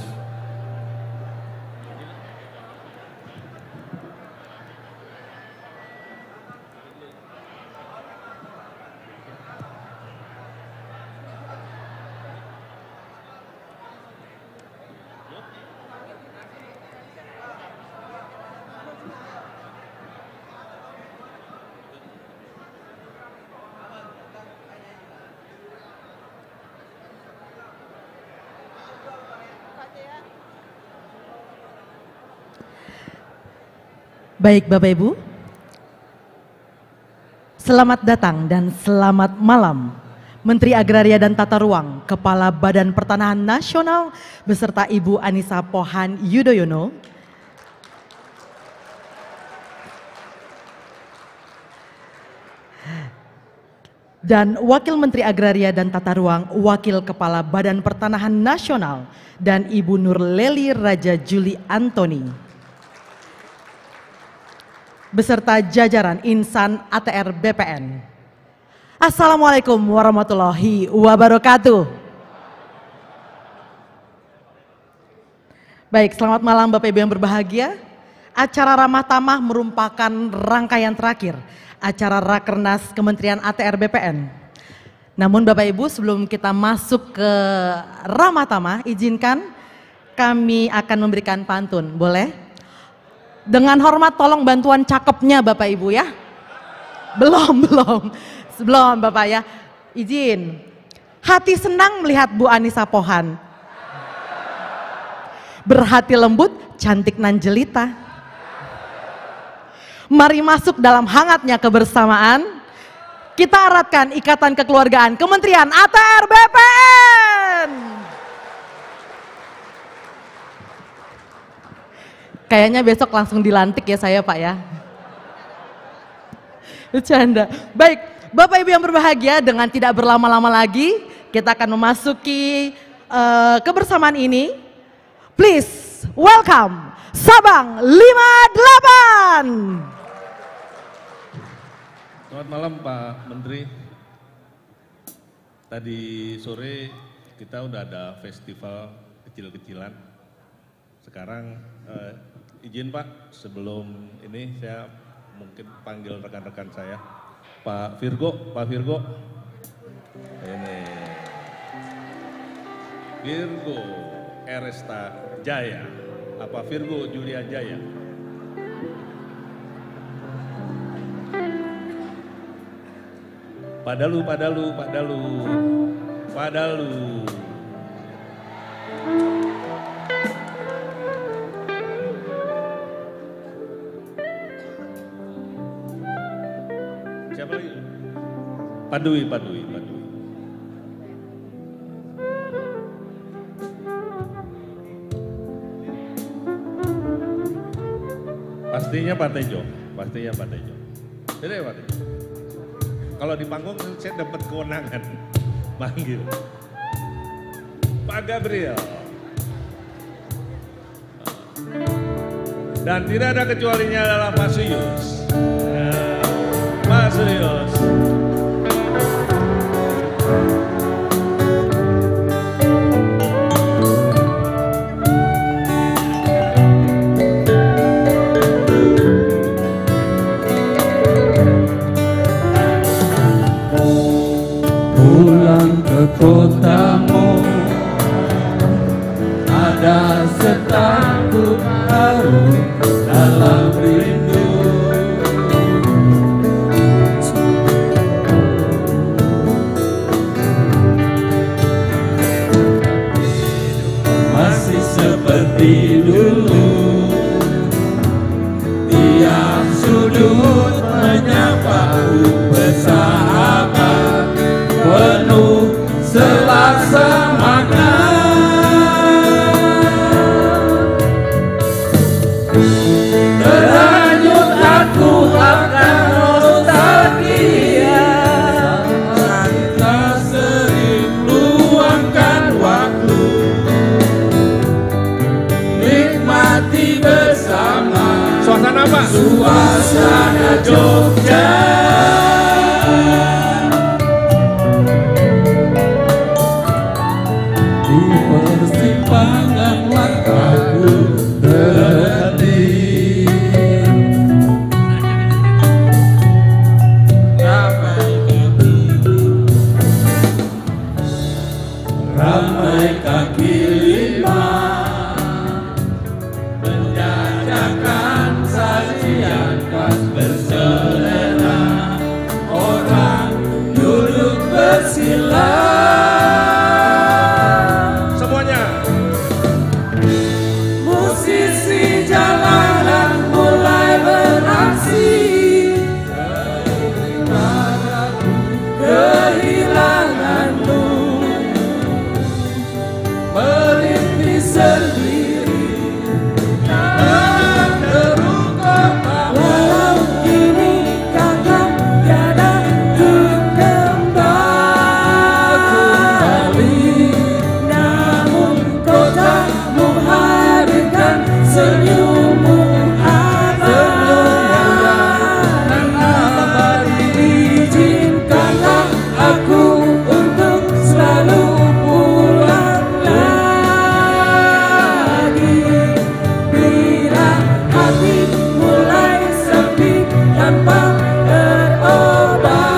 D: Baik Bapak Ibu, selamat datang dan selamat malam Menteri Agraria dan Tata Ruang, Kepala Badan Pertanahan Nasional beserta Ibu Anissa Pohan Yudhoyono, dan Wakil Menteri Agraria dan Tata Ruang, Wakil Kepala Badan Pertanahan Nasional, dan Ibu Nurleli Raja Juli Antoni, beserta jajaran insan ATR BPN. Assalamualaikum warahmatullahi wabarakatuh. Baik, selamat malam Bapak Ibu yang berbahagia. Acara Ramah Tamah merupakan rangkaian terakhir acara Rakernas Kementerian ATR BPN. Namun Bapak Ibu, sebelum kita masuk ke Ramah Tamah, izinkan kami akan memberikan pantun, boleh? Dengan hormat tolong bantuan cakepnya Bapak Ibu ya. Belum Bapak ya. Izin. Hati senang melihat Bu Anissa Pohan. Berhati lembut, cantik nan jelita. Mari masuk dalam hangatnya kebersamaan. Kita eratkan ikatan kekeluargaan Kementerian ATR BPN. Kayaknya besok langsung dilantik ya saya Pak ya. Bercanda. Baik, Bapak Ibu yang berbahagia, dengan tidak berlama-lama lagi kita akan memasuki kebersamaan ini. Please welcome Sabang 58.
E: Selamat malam Pak Menteri. Tadi sore kita udah ada festival kecil-kecilan. Sekarang izin Pak, sebelum ini saya mungkin panggil rekan-rekan saya. Pak Virgo. Ini. Virgo Eresta Jaya. Apa Virgo Julia Jaya? Padalu. Siapa lagi? Padui. Pastinya Pak Tejo. Jadi Pak Tejo. Kalau di panggung saya dapat kewenangan manggil. Pak Gabriel. Dan tidak ada kecualinya adalah Mas Suyus. Mas Suyus.
F: Pulang ke kotamu, ada setakut haru dalam rindu. dari dulu. Tiap sudut menyapaku bersahabat, penuh selasa makna. Terhanyut aku akan nostalgia, kita sering luangkan waktu, nikmati bersama
E: Suasana apa?
F: suasana Jogja. Di persimpangan langkahku berhenti, ramai kaki lima menjajakan sajian khas berselera, orang duduk bersila.
E: Semuanya.
F: Musisi jalanan mulai beraksi, kehilanganmu merintih sendiri dalam deru kota. Walau kini kata tiada untuk kembali, namun kotamu hadirkan senyummu abadi. Izinkanlah aku untuk selalu pulang lagi, bila hati mulai sepi tanpa terobati.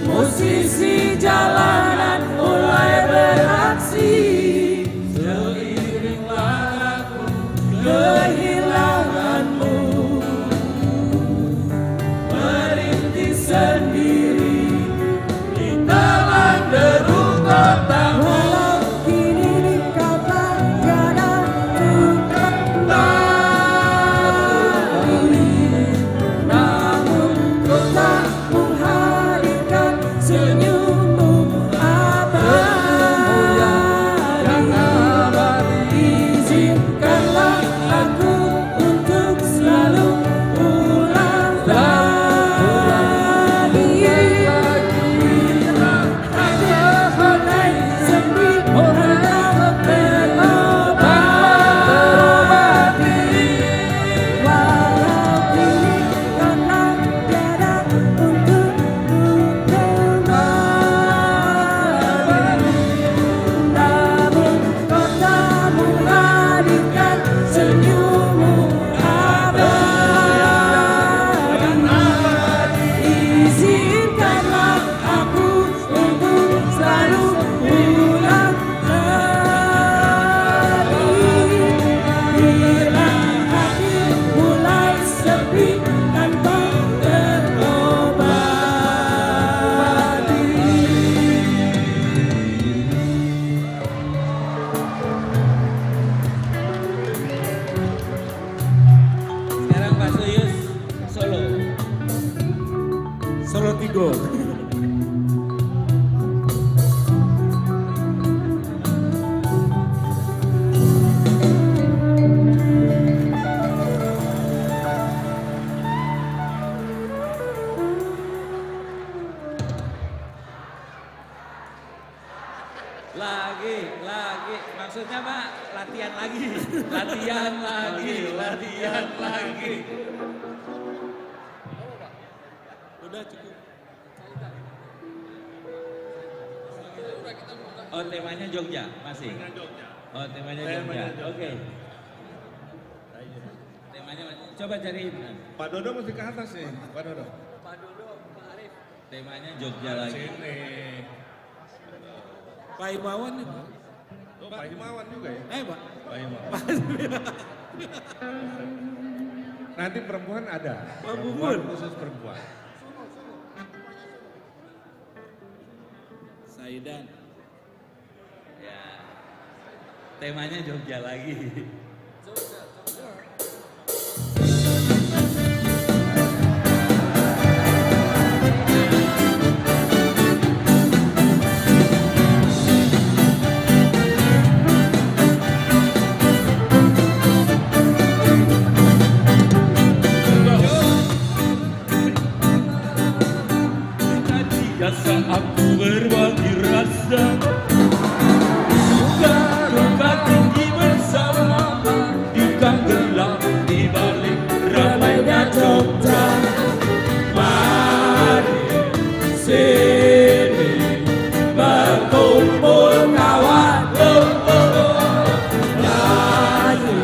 F: Musisi jalanan mulai beraksi, seiringlah aku kehilanganmu merintih sendiri di dalam deru kota. Walau kini kata tiada untuk kembali, namun kotamu hadirkan senyum Lagi, maksudnya Pak, latihan lagi, latihan lagi, latihan lagi. Udah cukup. Oh temanya Jogja masih? Oh temanya Jogja, oke. Temanya, coba cari.
E: Pak Dodo mesti ke atas nih, Pak Dodo.
F: Pak Arif. Temanya Jogja lagi.
E: Sini.
F: Pak Himawan nih Pak.
E: Oh, Pak Himawan juga ya?
F: Pak.
E: Pak Himawan. Nanti perempuan ada. Perempuan khusus perempuan.
F: Saidan. Ya. Temanya Jogja lagi. Saat aku berbagi rasa, suka duka tinggi bersama, di gang gelap di balik ramainya Jogja. Mari sini berkumpul kawan, nyanyi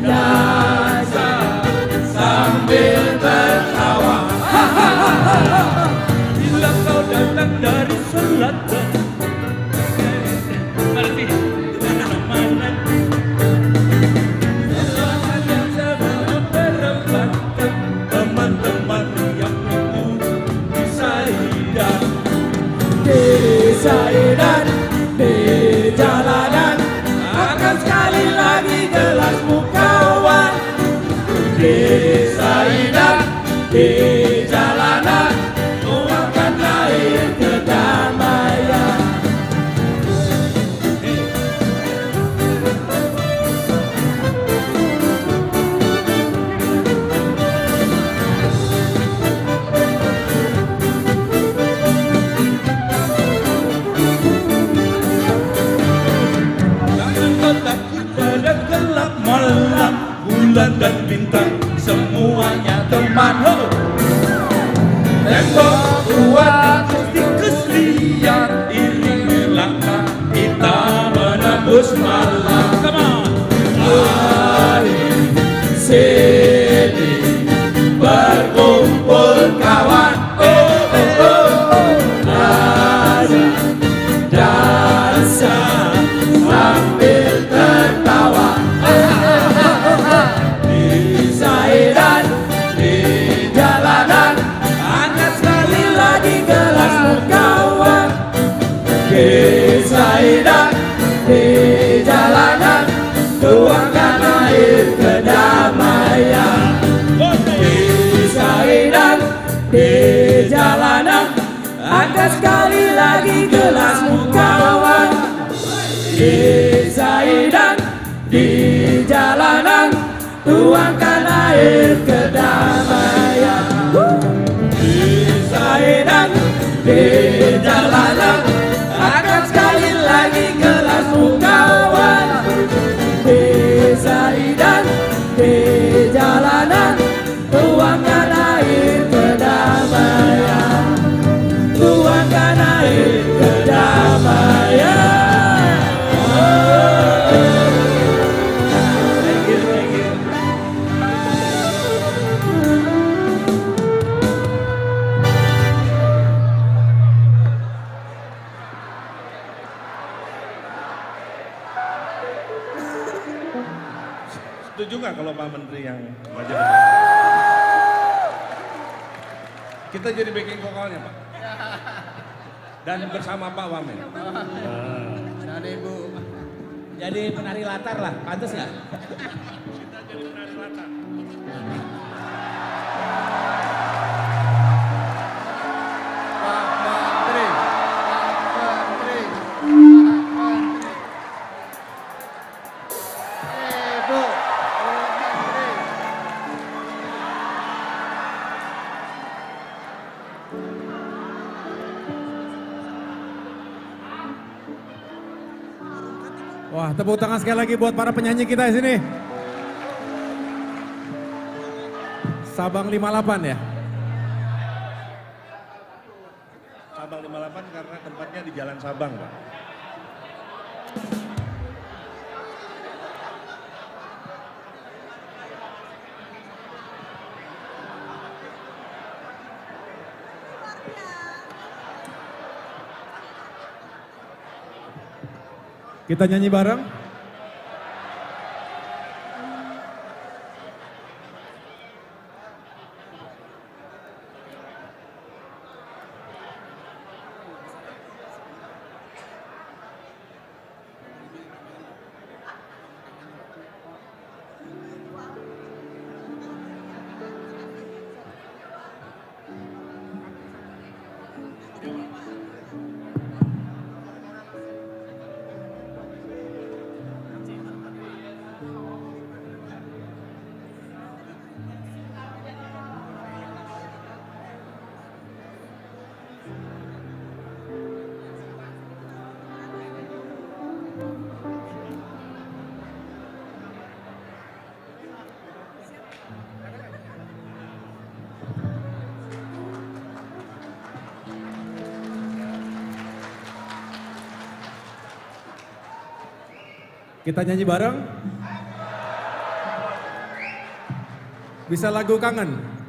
F: dansa sambil tertawa. Bila kau datang dari selatan, arti mana-mana, selatan yang sedang berempatkan teman-teman yang itu di Saidan, di jalanan, akan sekali lagi gelasmu kawan. Di Saidan, di jalanan, tuangkan air kedamaian. Jangan kau takut pada gelap malam, bulan dan bintang semuanya teman. Tembok kuat tikus liar, iringi langkah kita menembus malam. Come on. Mari sini berkumpul kawan, nyanyi dansa sambil tertawa. Di Saidan, di jalanan, angkat sekali lagi gelasmu kawan. Di Saidan, di jalanan, tuangkan air kedamaian. Di Saidan, di jalanan, angkat sekali lagi gelasmu kawan. Di Saidan, di jalanan, tuangkan air kedamaian. Di Saidan, di jalanan, akan sekali lagi gelasmu kawan. Di Saidan, di jalanan, tuangkan air kedamaian. Tuangkan air kedamaian. Thank you.
E: Setuju nggak kalau Pak Menteri yang maju? Kita jadi backing vokalnya Pak. Dan bersama Pak Wamen.
F: Jadi penari latar lah, pantas nggak?
E: Kita jadi penari latar.
G: Wah, tepuk tangan sekali lagi buat para penyanyi kita di sini. Sabang 58 ya?
E: Sabang 58 karena tempatnya di Jalan Sabang, Pak.
G: Kita nyanyi bareng. Kita nyanyi bareng. Bisa lagu kangen?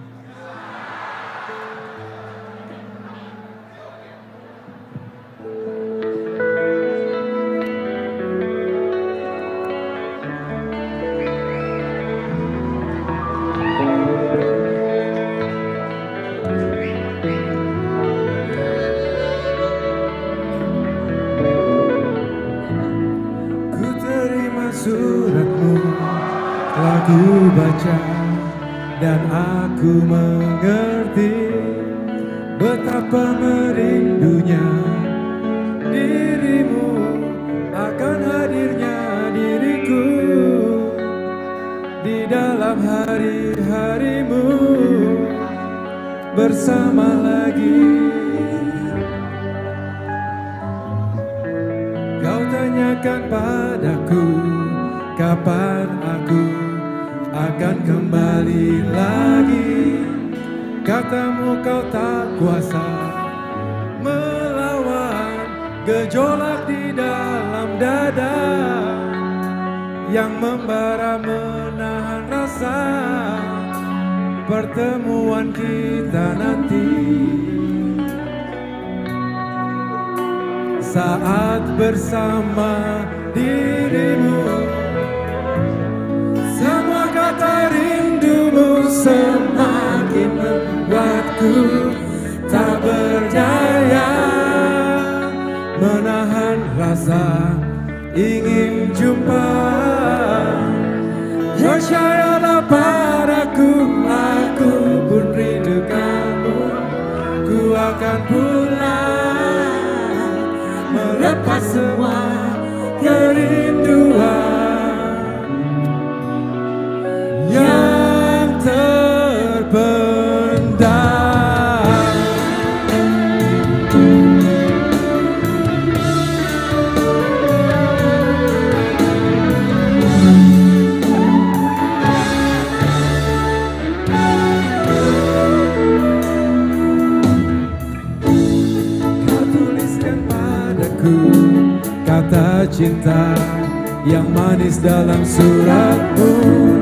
G: Suratmu telah ku baca dan aku mengerti betapa merindunya dirimu akan hadirnya diriku di dalam hari-harimu bersama lagi. Kau tanyakan padaku kapan aku akan kembali lagi. Katamu kau tak kuasa melawan gejolak di dalam dada yang membara menahan rasa pertemuan kita nanti. Saat bersama dirimu, semua kata rindumu semakin membuatku tak berdaya menahan rasa ingin jumpa. Percayalah padaku, aku pun rindu kamu. Ku akan pulang melepas semua kerinduan yang terpendam. Kau tuliskan padaku kata cinta yang manis dalam suratmu.